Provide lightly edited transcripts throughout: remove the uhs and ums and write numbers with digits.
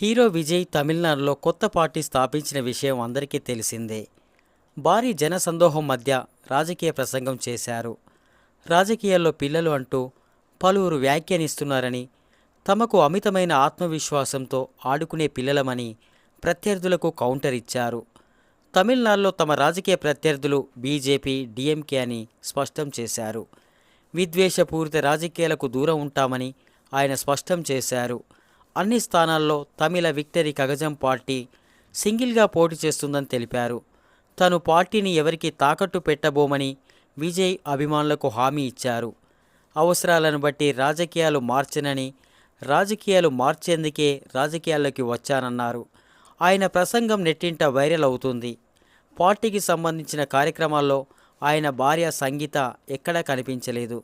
Hero Vijay తమిళనాడులో కొత్త party స్థాపించిన విషయం అందరికీ తెలిసిందే. భారీ జనసందోహం మధ్య రాజకీయ ప్రసంగం చేశారు. రాజకీయాల్లో పిల్లలు అంటూ పలువురు వ్యాఖ్యానిస్తున్నారని, తమకు అమితమైన ఆత్మవిశ్వాసంతో ఆడుకునే పిల్లలమని ప్రత్యర్థులకు కౌంటర్ ఇచ్చారు. తమిళనాడులో తమ రాజకీయ ప్రత్యర్థులు బీజేపీ, డీఎంకే అని స్పష్టం చేశారు. విద్వేషపూరిత రాజకీయాలకు దూరం ఉంటామని ఆయన స్పష్టం చేశారు. అన్ని స్థానాల్లో తమిళ విక్టరీ కగజం పార్టీ సింగిల్గా పోటీ చేస్తుందని తెలిపారు. తను పార్టీని ఎవరికీ తాకట్టు పెట్టబోమని విజయ్ అభిమానులకు హామీ ఇచ్చారు. అవసరాలను బట్టి రాజకీయాలు మార్చనని, రాజకీయాలు మార్చేందుకే రాజకీయాల్లోకి వచ్చానన్నారు. ఆయన ప్రసంగం నెట్టింట వైరల్ అవుతుంది. పార్టీకి సంబంధించిన కార్యక్రమాల్లో ఆయన భార్య సంగీత ఎక్కడా కనిపించలేదు.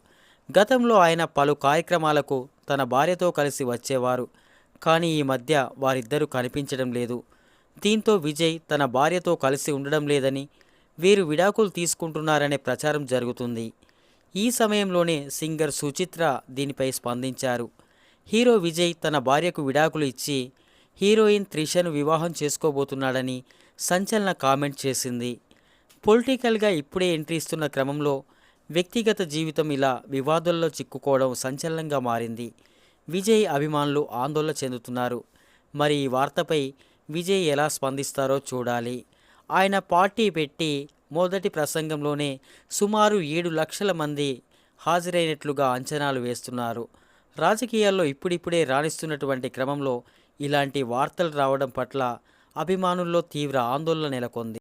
గతంలో ఆయన పలు కార్యక్రమాలకు తన భార్యతో కలిసి వచ్చేవారు. కానీ ఈ మధ్య వారిద్దరూ కనిపించడం లేదు. దీంతో విజయ్ తన భార్యతో కలిసి ఉండడం లేదని, వీరు విడాకులు తీసుకుంటున్నారనే ప్రచారం జరుగుతుంది. ఈ సమయంలోనే సింగర్ సుచిత్ర దీనిపై స్పందించారు. హీరో విజయ్ తన భార్యకు విడాకులు ఇచ్చి హీరోయిన్ త్రిషను వివాహం చేసుకోబోతున్నాడని సంచలన కామెంట్ చేసింది. పొలిటికల్గా ఇప్పుడే ఎంట్రీ ఇస్తున్న క్రమంలో వ్యక్తిగత జీవితం ఇలా వివాదాల్లో చిక్కుకోవడం సంచలనంగా మారింది. విజయ్ అభిమానులు ఆందోళన చెందుతున్నారు. మరి ఈ వార్తపై విజయ్ ఎలా స్పందిస్తారో చూడాలి. ఆయన పార్టీ పెట్టి మొదటి ప్రసంగంలోనే సుమారు 7 లక్షల మంది హాజరైనట్లుగా అంచనాలు వేస్తున్నారు. రాజకీయాల్లో ఇప్పుడిప్పుడే రాణిస్తున్నటువంటి క్రమంలో ఇలాంటి వార్తలు రావడం పట్ల అభిమానుల్లో తీవ్ర ఆందోళన నెలకొంది.